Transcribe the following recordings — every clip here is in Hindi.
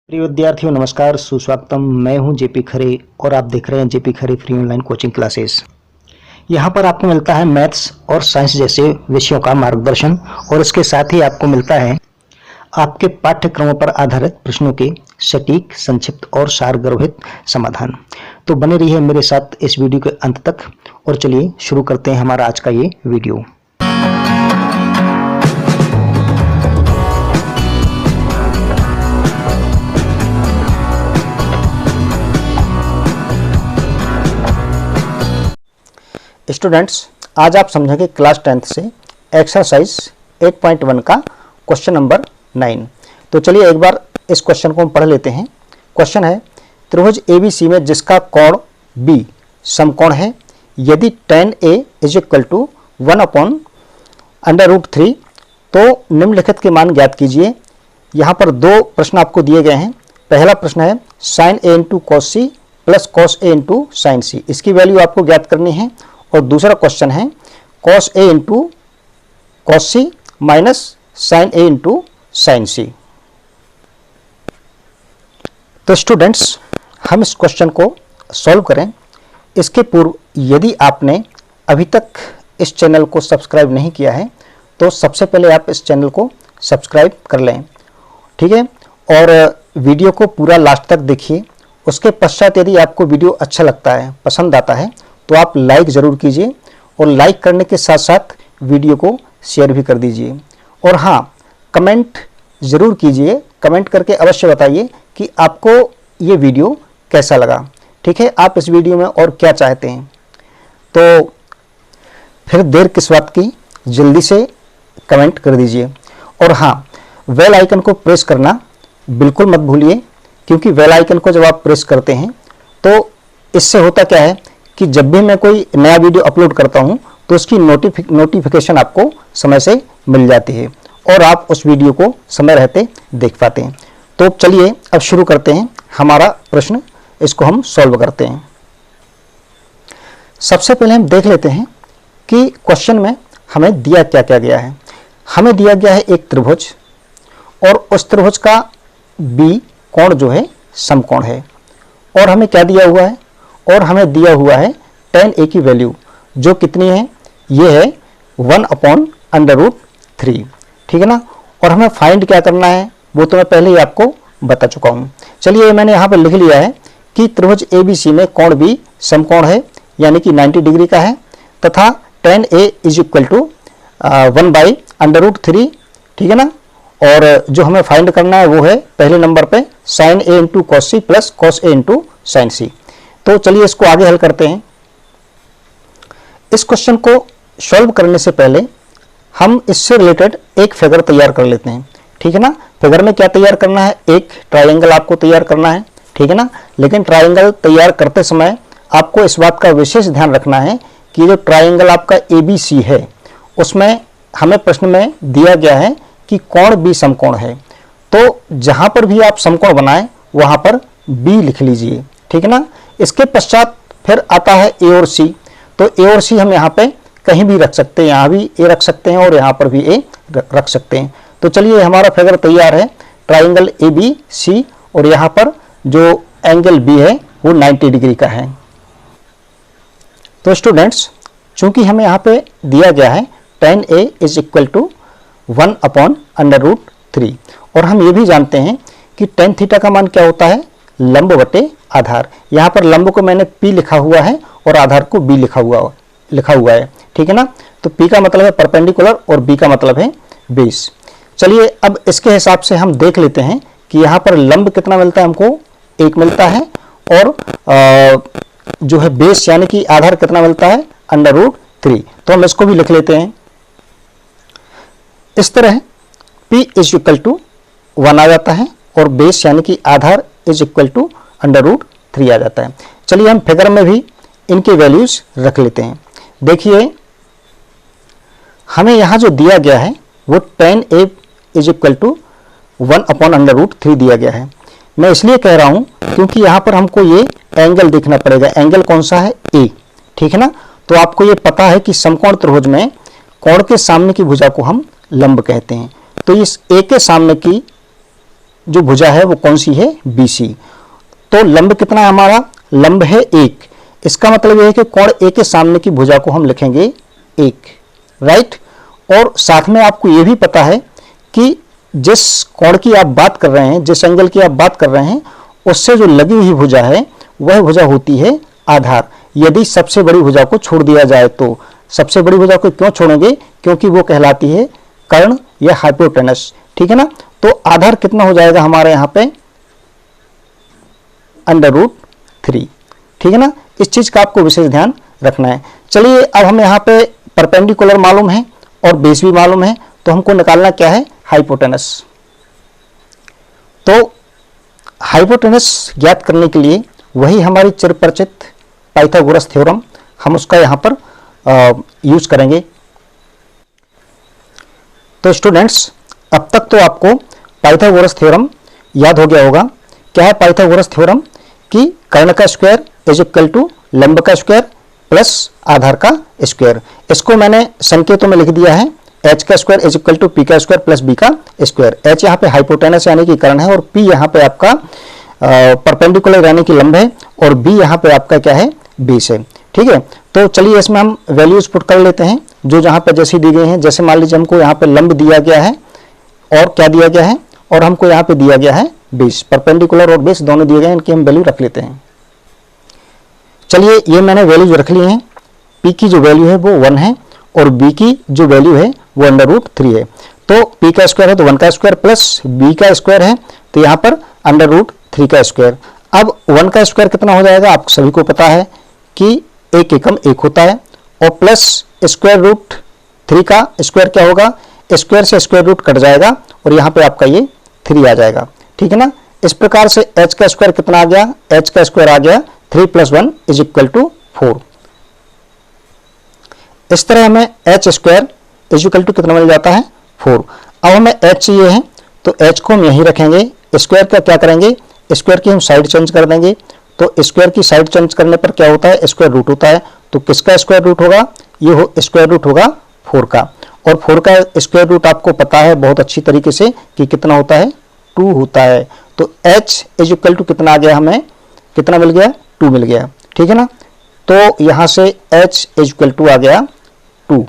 प्रिय विद्यार्थियों नमस्कार, सुस्वागतम। मैं हूं जेपी खरे और आप देख रहे हैं जेपी खरे फ्री ऑनलाइन कोचिंग क्लासेस। यहां पर आपको मिलता है मैथ्स और साइंस जैसे विषयों का मार्गदर्शन और इसके साथ ही आपको मिलता है आपके पाठ्यक्रमों पर आधारित प्रश्नों के सटीक, संक्षिप्त और सारगर्भित समाधान। तो बने रहिए मेरे साथ इस वीडियो के अंत तक और चलिए शुरू करते हैं हमारा आज का ये वीडियो। स्टूडेंट्स, आज आप समझेंगे क्लास 10th से एक्सरसाइज 8.1 का क्वेश्चन नंबर 9। तो चलिए एक बार इस क्वेश्चन को हम पढ़ लेते हैं। क्वेश्चन है, त्रिभुज ABC में जिसका कोण B समकोण है, यदि tan A is equal to 1/√3 तो निम्नलिखित के मान ज्ञात कीजिए। यहाँ पर दो प्रश्न आपको दिए गए हैं। पहला प्रश्न है sin A into cos C plus cos A into sin C, इसकी वैल्यू आपको ज्ञात करनी है। और दूसरा क्वेश्चन है cos A into cos C minus sin A into sin C। तो स्टूडेंट्स, हम इस क्वेश्चन को सॉल्व करें इसके पूर्व यदि आपने अभी तक इस चैनल को सब्सक्राइब नहीं किया है तो सबसे पहले आप इस चैनल को सब्सक्राइब कर लें, ठीक है। और वीडियो को पूरा लास्ट तक देखिए। उसके पश्चात यदि आपको वीडियो अच्छा लगता है, पसंद आता है तो आप लाइक ज़रूर कीजिए और लाइक करने के साथ साथ वीडियो को शेयर भी कर दीजिए। और हाँ, कमेंट ज़रूर कीजिए, कमेंट करके अवश्य बताइए कि आपको ये वीडियो कैसा लगा, ठीक है। आप इस वीडियो में और क्या चाहते हैं। तो फिर देर किस बात की, जल्दी से कमेंट कर दीजिए। और हाँ, बेल आइकन को प्रेस करना बिल्कुल मत भूलिए, क्योंकि बेल आइकन को जब आप प्रेस करते हैं तो इससे होता क्या है कि जब भी मैं कोई नया वीडियो अपलोड करता हूं तो उसकी नोटिफिकेशन आपको समय से मिल जाती है और आप उस वीडियो को समय रहते देख पाते हैं। तो चलिए अब शुरू करते हैं हमारा प्रश्न, इसको हम सॉल्व करते हैं। सबसे पहले हम देख लेते हैं कि क्वेश्चन में हमें दिया क्या क्या गया है। हमें दिया गया है एक त्रिभुज और उस त्रिभुज का B कोण जो है समकोण है। और हमें क्या दिया हुआ है, और हमें दिया हुआ है tan A की वैल्यू जो कितनी है, ये है 1/√3, ठीक है ना। और हमें फाइंड क्या करना है वो तो मैं पहले ही आपको बता चुका हूँ। चलिए मैंने यहाँ पर लिख लिया है कि त्रिभुज ABC में कोण B समकोण है, यानी कि 90 डिग्री का है, तथा tan A is equal to 1/√3, ठीक है ना। और जो हमें फाइंड करना है वो है पहले नंबर पे sin A into cos C plus cos A into sin C। तो चलिए इसको आगे हल करते हैं। इस क्वेश्चन को सॉल्व करने से पहले हम इससे रिलेटेड एक फिगर तैयार कर लेते हैं, ठीक है ना। फिगर में क्या तैयार करना है, एक ट्रायंगल आपको तैयार करना है, ठीक है ना। लेकिन ट्रायंगल तैयार करते समय आपको इस बात का विशेष ध्यान रखना है कि जो ट्रायंगल आपका ABC है उसमें हमें प्रश्न में दिया गया है कि कोण B समकोण है। तो जहां पर भी आप समकोण बनाएं वहां पर B लिख लीजिए, ठीक है ना। इसके पश्चात फिर आता है A और C। तो A और C हम यहाँ पे कहीं भी रख सकते हैं, यहाँ भी A रख सकते हैं और यहाँ पर भी A रख सकते हैं। तो चलिए हमारा फिगर तैयार है, ट्राइंगल ABC, और यहाँ पर जो एंगल B है वो 90 डिग्री का है। तो स्टूडेंट्स, चूंकि हमें यहाँ पे दिया गया है tan A is equal to 1/√3 और हम ये भी जानते हैं कि tan थीटा का मान क्या होता है, लंब बटे आधार। यहाँ पर लंब को मैंने P लिखा हुआ है और आधार को B लिखा हुआ है, ठीक है ना। तो P का मतलब है परपेंडिकुलर और B का मतलब है बेस। चलिए अब इसके हिसाब से हम देख लेते हैं कि यहाँ पर लंब कितना मिलता है, हमको 1 मिलता है, और जो है बेस यानी कि आधार कितना मिलता है, √3। तो हम इसको भी लिख लेते हैं इस तरह। P इज इक्वल टू 1 आ जाता है और बेस यानी कि आधार इज इक्वल टू √3 आ जाता है। चलिए हम फिगर में भी इनके वैल्यूज रख लेते हैं। देखिए हमें यहाँ जो दिया गया है वो tan A is equal to 1/√3 दिया गया है। मैं इसलिए कह रहा हूँ क्योंकि यहाँ पर हमको ये एंगल देखना पड़ेगा। एंगल कौन सा है, A, ठीक है ना। तो आपको ये पता है कि समकोण त्रिभुज में कोण के सामने की भुजा को हम लंब कहते हैं। तो इस A के सामने की जो भुजा है वो कौन सी है, BC। तो लंब कितना है हमारा, लंब है 1। इसका मतलब यह है कि कोण A के सामने की भुजा को हम लिखेंगे 1, राइट। और साथ में आपको यह भी पता है कि जिस कोण की आप बात कर रहे हैं, जिस एंगल की आप बात कर रहे हैं, उससे जो लगी हुई भुजा है वह भुजा होती है आधार। यदि सबसे बड़ी भुजा को छोड़ दिया जाए तो, सबसे बड़ी भुजा को क्यों छोड़ेंगे, क्योंकि वो कहलाती है कर्ण या हाइपोटेनस, ठीक है ना। तो आधार कितना हो जाएगा हमारे यहाँ पे, √3, ठीक है ना। इस चीज का आपको विशेष ध्यान रखना है। चलिए अब हम यहाँ पे परपेंडिकुलर मालूम है और बेस भी मालूम है, तो हमको निकालना क्या है, हाइपोटेनस। तो हाइपोटेनस ज्ञात करने के लिए वही हमारी चिरपरिचित पाइथागोरस थ्योरम, हम उसका यहाँ पर यूज करेंगे। तो स्टूडेंट्स, अब तक तो आपको पाइथागोरस थ्योरम याद हो गया होगा। क्या है पाइथागोरस थ्योरम, कि कर्ण का स्क्वायर इज इक्वल टू लंब का स्क्वायर प्लस आधार का स्क्वायर। इसको मैंने संकेतों में लिख दिया है, h का square is equal to p का स्क्वायर प्लस b का स्क्वायर। h यहाँ पे हाइपोटेनस यानी कि कर्ण है, और p यहाँ पे आपका परपेंडिकुलर यानी कि लंब है, और b यहाँ पे आपका क्या है, बेस है, ठीक है। तो चलिए इसमें हम वैल्यूज पुट कर लेते हैं जो जहाँ पे जैसी दी गई हैं। जैसे मान लीजिए हमको यहाँ पे लंब दिया गया है और क्या दिया गया है, और हमको यहाँ पे दिया गया है बेस, परपेंडिकुलर और बेस दोनों दिए गए हैं, इनकी हम वैल्यू रख लेते हैं। चलिए ये मैंने वैल्यूज रख ली हैं। p की जो वैल्यू है वो 1 है, और b की जो वैल्यू है वो √3 है। तो p का स्क्वायर है तो 1 का स्क्वायर प्लस b का स्क्वायर है, तो यहाँ पर √3 का स्क्वायर। अब 1 का स्क्वायर कितना हो जाएगा, आप सभी को पता है कि 1 एकम 1 होता है, और प्लस √3 का स्क्वायर क्या होगा, स्क्वायर से स्क्वायर रूट कट जाएगा, और यहाँ पे आपका ये 3 आ जाएगा, ठीक है ना। इस प्रकार से h का स्क्वायर कितना आ गया, h का स्क्वायर आ गया 3 + 1 = 4। इस तरह हमें h स्क्वायर इक्वल टू कितना मिल जाता है, 4। अब हमें h चाहिए है, तो h को हम यहीं रखेंगे। स्क्वायर का क्या करेंगे, स्क्वायर की हम साइड चेंज कर देंगे। तो स्क्वायर की साइड चेंज करने पर क्या होता है, स्क्वायर रूट होता है। तो किसका स्क्वायर रूट होगा, ये स्क्वायर रूट होगा 4 का, और 4 का स्क्वायर रूट आपको पता है बहुत अच्छी तरीके से कि कितना होता है, 2 होता है। तो h इक्वल टू कितना आ गया, हमें कितना मिल गया, 2 मिल गया, ठीक है ना। तो यहां से h इक्वल टू आ गया 2।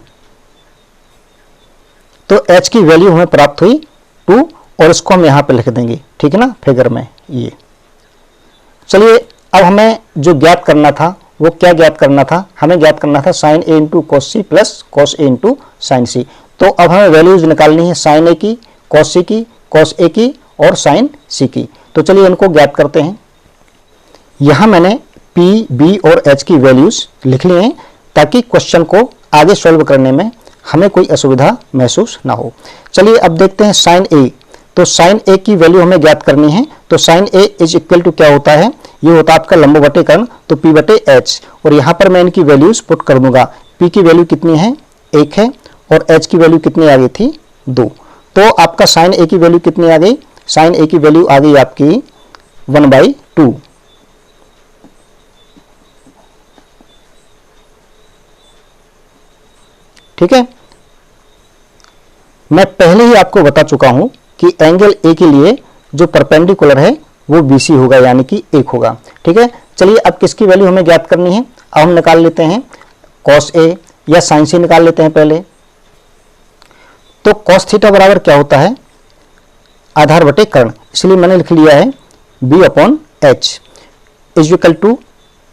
तो h की वैल्यू हमें प्राप्त हुई 2, और इसको हम यहां पे लिख देंगे, ठीक है ना, फिगर में ये। चलिए अब हमें जो ज्ञात करना था वो क्या ज्ञात करना था, हमें ज्ञात करना था sin a × cos c plus cos a × sin c। तो अब हमें वैल्यूज निकालनी है sin a की, cos c की, cos a की और sin c की। तो चलिए इनको ज्ञात करते हैं। यहाँ मैंने p, b और h की वैल्यूज लिख ली हैं ताकि क्वेश्चन को आगे सॉल्व करने में हमें कोई असुविधा महसूस ना हो। चलिए अब देखते हैं sin a। तो sin a की वैल्यू हमें ज्ञात करनी है। तो sin a is equal to क्या होता है, ये होता है आपका लंब बटे कर्ण, तो p/h। और यहाँ पर मैं इनकी वैल्यूज पुट कर दूंगा। p की वैल्यू कितनी है, 1 है, और h की वैल्यू कितनी आ गई थी, 2। तो आपका sin a की वैल्यू कितनी आ गई, sin a की वैल्यू आ गई आपकी 1/2। ठीक है, मैं पहले ही आपको बता चुका हूं कि एंगल ए के लिए जो परपेंडिकुलर है वो BC होगा, यानी कि 1 होगा। ठीक है, चलिए अब किसकी वैल्यू हमें ज्ञात करनी है, अब हम निकाल लेते हैं cos A या sin C निकाल लेते हैं पहले। तो cos थीटा बराबर क्या होता है, आधार बटे कर्ण, इसलिए मैंने लिख लिया है B/h is equal to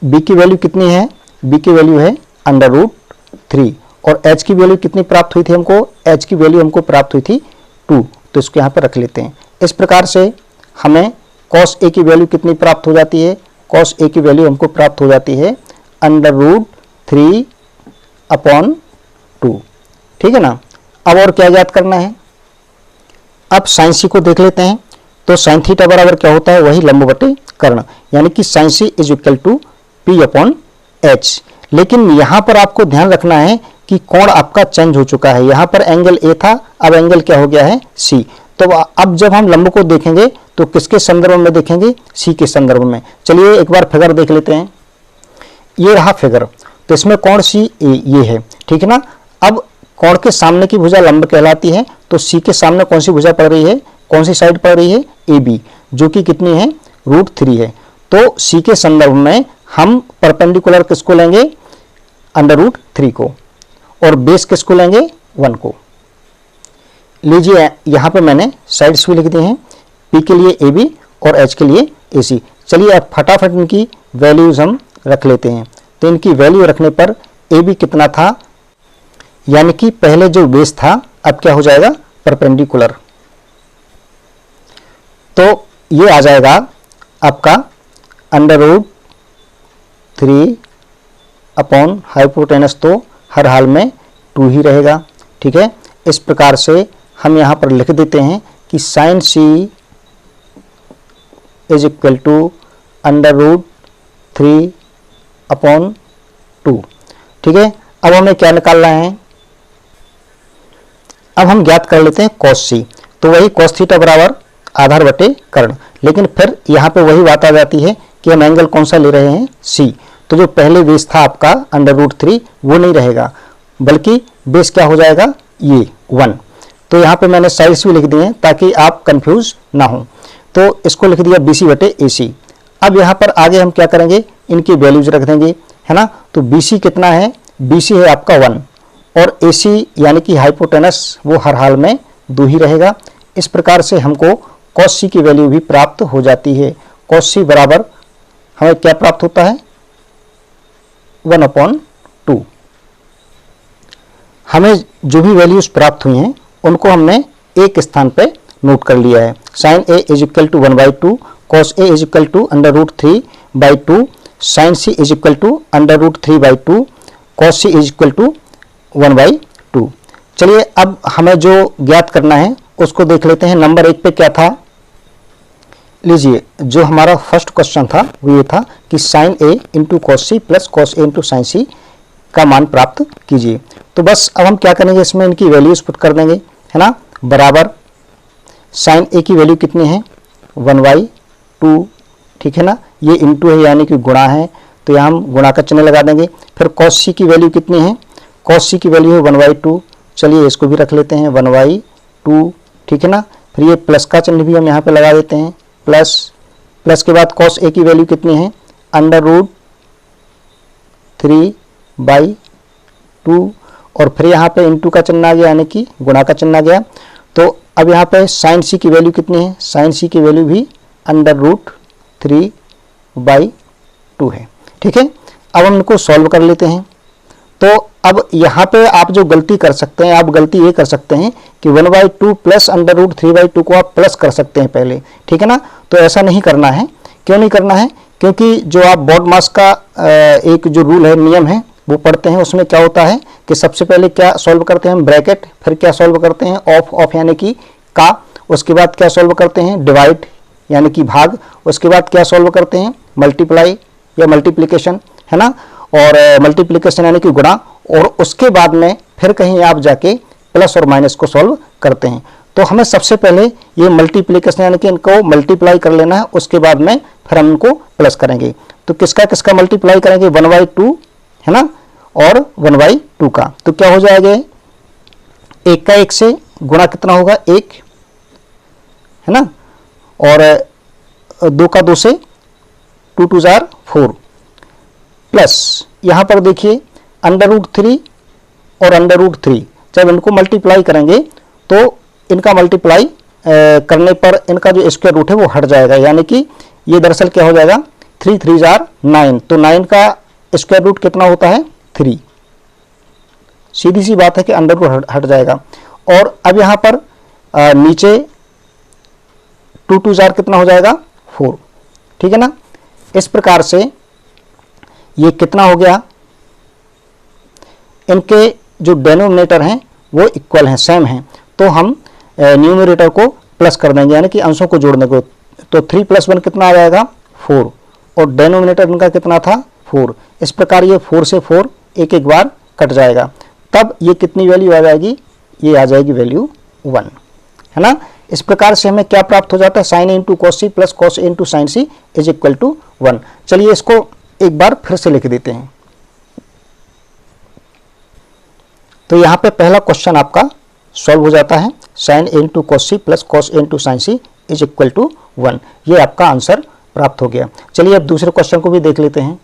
B की वैल्यू कितनी है, B की वैल्यू है √3, और h की वैल्यू कितनी प्राप्त हुई थी हमको, h की वैल्यू हमको प्राप्त हुई थी 2। तो इसको यहाँ पर रख लेते हैं। इस प्रकार से हमें cos A की वैल्यू कितनी प्राप्त हो जाती है, cos A की वैल्यू हमको प्राप्त हो जाती है √3/2। ठीक है ना। अब और क्या ज्ञात करना है, अब sin C को देख लेते हैं। तो sin थीटा बराबर क्या होता है, वही लंब बटे कर्ण, यानी कि sin C is equal to P/h। लेकिन यहाँ पर आपको ध्यान रखना है कि कोण आपका चेंज हो चुका है। यहाँ पर एंगल A था, अब एंगल क्या हो गया है, C। तो अब जब हम लंब को देखेंगे तो किसके संदर्भ में देखेंगे, C के संदर्भ में। चलिए एक बार फिगर देख लेते हैं। ये रहा फिगर, तो इसमें कोण C ये है, ठीक है ना। अब कोण के सामने की भुजा लंब कहलाती है, तो C के सामने कौन सी भुजा पड़ रही है, कौन सी साइड पड़ रही है, ए बी, जो कि कितनी है, √3 है। तो सी के संदर्भ में हम परपेंडिकुलर किसको लेंगे, √3 को, और बेस किसको लेंगे, 1 को। लीजिए यहाँ पे मैंने साइड्स भी लिख दी हैं, पी के लिए ए बी और एच के लिए ए सी। चलिए अब फटाफट इनकी वैल्यूज हम रख लेते हैं। तो इनकी वैल्यू रखने पर ए बी कितना था, यानी कि पहले जो बेस था अब क्या हो जाएगा, परपेंडिकुलर। तो ये आ जाएगा आपका √3 अपॉन हाइपोटेनस, तो हर हाल में 2 ही रहेगा। ठीक है, इस प्रकार से हम यहाँ पर लिख देते हैं कि sine C is equal to √3 upon 2। ठीक है, अब हमें क्या निकालना है, अब हम ज्ञात कर लेते हैं cos c। तो वही cos थीटा बराबर आधार बटे कर्ण, लेकिन फिर यहाँ पे वही बात आ जाती है कि हम एंगल कौन सा ले रहे हैं, c। तो जो पहले बेस था आपका √3 वो नहीं रहेगा, बल्कि बेस क्या हो जाएगा, ये 1। तो यहाँ पे मैंने साइड्स भी लिख दिए हैं ताकि आप कंफ्यूज ना हो। तो इसको लिख दिया BC बटे AC। अब यहाँ पर आगे हम क्या करेंगे, इनकी वैल्यूज रख देंगे, है ना। तो BC कितना है, BC है आपका 1, और AC यानी कि हाइपोटेनस वो हर हाल में 2 ही रहेगा। इस प्रकार से हमको cos C की वैल्यू भी प्राप्त हो जाती है। cos C बराबर हमें क्या प्राप्त होता है, 1/2। हमें जो भी वैल्यूज प्राप्त हुई हैं उनको हमने एक स्थान पे नोट कर लिया है। Sine A is equal to 1/2, cos A is equal to √3/2, sine C is equal to √3/2, cos C is equal to 1/2। चलिए अब हमें जो ज्ञात करना है उसको देख लेते हैं। नंबर 1 पे क्या था, लीजिए जो हमारा फर्स्ट क्वेश्चन था वो ये था कि sine A into cos C plus cos A into sine C का मान प्राप्त कीजिए। तो बस अब हम क्या करेंगे, इसमें इनकी वैल्यूज पुट कर देंगे, है ना। बराबर साइन A की वैल्यू कितनी है, 1/2, ठीक है ना। ये इंटू है यानी कि गुणा है, तो यहाँ हम गुणा का चिन्ह लगा देंगे। फिर cos C की वैल्यू कितनी है, cos C की वैल्यू है 1/2। चलिए इसको भी रख लेते हैं 1/2, ठीक है ना। फिर ये प्लस का चिन्ह भी हम यहाँ पे लगा देते हैं, प्लस के बाद cos A की वैल्यू कितनी है, √3/2, और फिर यहाँ पे इंटू का चिन्ह आ गया यानी कि गुणा का चिन्ह आ गया। तो अब यहाँ पे साइन C की वैल्यू कितनी है, साइन C की वैल्यू भी √3/2 है। ठीक है, अब हम इनको सॉल्व कर लेते हैं। तो अब यहाँ पे आप जो गलती कर सकते हैं, आप गलती ये कर सकते हैं कि 1/2 प्लस √3/2 को आप प्लस कर सकते हैं पहले, ठीक है ना। तो ऐसा नहीं करना है। क्यों नहीं करना है, क्योंकि जो आप बोर्ड मास का एक जो रूल है, नियम है, वो पढ़ते हैं। उसमें क्या होता है कि सबसे पहले क्या सॉल्व करते हैं हम, ब्रैकेट, फिर क्या सॉल्व करते हैं ऑफ यानी कि का, उसके बाद क्या सॉल्व करते हैं डिवाइड यानी कि भाग, उसके बाद क्या सॉल्व करते हैं मल्टीप्लाई या मल्टीप्लिकेशन, है ना, और मल्टीप्लिकेशन यानी कि गुणा, और उसके बाद में फिर कहीं आप जाके प्लस और माइनस को सॉल्व करते हैं। तो हमें सबसे पहले ये मल्टीप्लिकेशन यानी कि इनको मल्टीप्लाई कर लेना है, उसके बाद में फिर हम इनको प्लस करेंगे। तो किसका किसका मल्टीप्लाई करेंगे, 1/2, है ना, और 1/2 का। तो क्या हो जाएगा, 1 का 1 से गुणा कितना होगा, 1, है ना, और 2 का 2 से 2 2 जार 4, प्लस यहाँ पर देखिए √3 और √3, जब इनको मल्टीप्लाई करेंगे तो इनका मल्टीप्लाई करने पर इनका जो स्क्वायर रूट है वो हट जाएगा, यानी कि ये दरअसल क्या हो जाएगा, 3 3 जार 9। तो 9 का स्क्वायर रूट कितना होता है, 3। सीधी सी बात है कि अंडर रूट हट जाएगा। और अब यहाँ पर नीचे 2 2 जार कितना हो जाएगा, 4, ठीक है ना। इस प्रकार से ये कितना हो गया, इनके जो डेनोमिनेटर हैं वो इक्वल हैं, सेम हैं। तो हम न्यूमरेटर को प्लस कर देंगे यानी कि अंशों को जोड़ने को। तो 3 + 1 कितना आ जाएगा, 4, और डेनोमिनेटर इनका कितना था, 4। इस प्रकार ये 4 से 4 एक एक बार कट जाएगा, तब ये कितनी वैल्यू आ जाएगी, ये आ जाएगी वैल्यू 1, है ना। इस प्रकार से हमें क्या प्राप्त हो जाता है, sine A into cos C plus cos A into sine C is equal to 1। चलिए इसको एक बार फिर से लिख देते हैं। तो यहाँ पे पहला क्वेश्चन आपका सॉल्व हो जाता है। Sine A into cos C plus cos A into sine C is equal to 1। ये आपका आंसर प्राप्त हो गया। चलिए अब दूसरे क्वेश्चन को भी देख लेते हैं।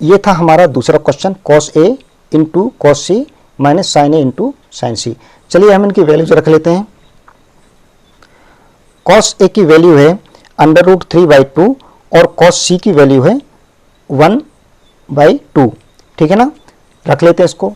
ये था हमारा दूसरा question, cos A into cos C minus sine A into sine सी। चलिए हम इनकी वैल्यूज रख लेते हैं। कॉस ए की वैल्यू है √3/2 और कॉस सी की वैल्यू है 1/2। ठीक है ना, रख लेते हैं इसको।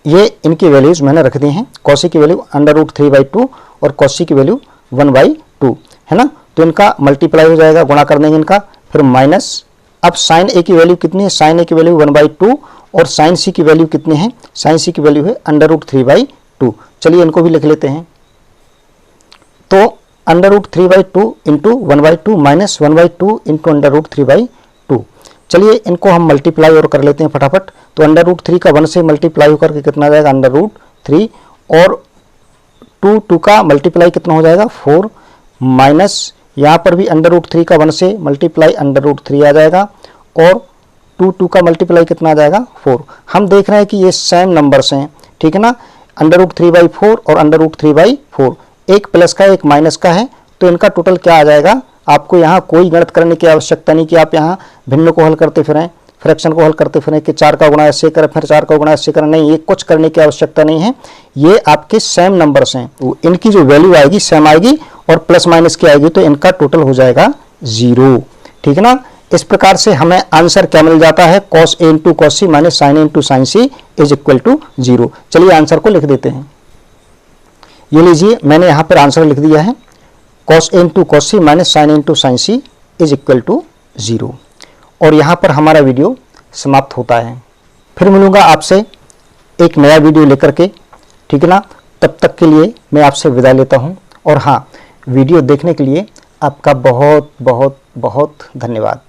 ये इनकी वैल्यूज मैंने रख दी हैं। कॉस सी की वैल्यू √3/2 और कॉस सी की वैल्यू 1/2 है ना। तो इनका मल्टीप्लाई हो जाएगा, गुणा कर देंगे इनका, फिर माइनस। अब साइन ए की वैल्यू कितनी है? साइन ए की वैल्यू 1/2 और साइन सी की वैल्यू कितनी है? साइन सी की वैल्यू है √3/2। चलिए इनको भी लिख लेते हैं। तो √3/2 इंटू 1/2 माइनस 1/2 इंटू √3/2। चलिए इनको हम मल्टीप्लाई और कर लेते हैं फटाफट। तो √3 का 1 से मल्टीप्लाई होकर के कितना आ जाएगा? √3 और 2 का मल्टीप्लाई कितना हो जाएगा? 4 माइनस यहाँ पर भी √3 का 1 से मल्टीप्लाई √3 आ जाएगा और 2 का मल्टीप्लाई कितना आ जाएगा? 4। हम देख रहे हैं कि ये सेम नंबर्स हैं, ठीक है ना। √3/4 और √3/4, एक प्लस का एक माइनस का है, तो इनका टोटल क्या आ जाएगा? आपको यहाँ कोई गणित करने की आवश्यकता नहीं कि आप यहाँ भिन्न को हल करते फिरें, फ्रैक्शन को हल करते फिरें कि 4 का गुणा ऐसे करें फिर 4 का गुणा ऐसे करें। नहीं, ये कुछ करने की आवश्यकता नहीं है। ये आपके सेम नंबर्स हैं, तो इनकी जो वैल्यू आएगी सेम आएगी और प्लस माइनस की आएगी, तो इनका टोटल हो जाएगा 0। ठीक है ना। इस प्रकार से हमें आंसर क्या मिल जाता है? Cos A into cos C minus sine A into sine C is equal to 0। चलिए आंसर को लिख देते हैं। ये लीजिए, मैंने यहाँ पर आंसर लिख दिया है, cos A into cos C minus sine A into sine C is equal to 0। और यहाँ पर हमारा वीडियो समाप्त होता है। फिर मिलूंगा आपसे एक नया वीडियो लेकर के, ठीक है ना। तब तक के लिए मैं आपसे विदा लेता हूँ। और हाँ, वीडियो देखने के लिए आपका बहुत बहुत बहुत धन्यवाद।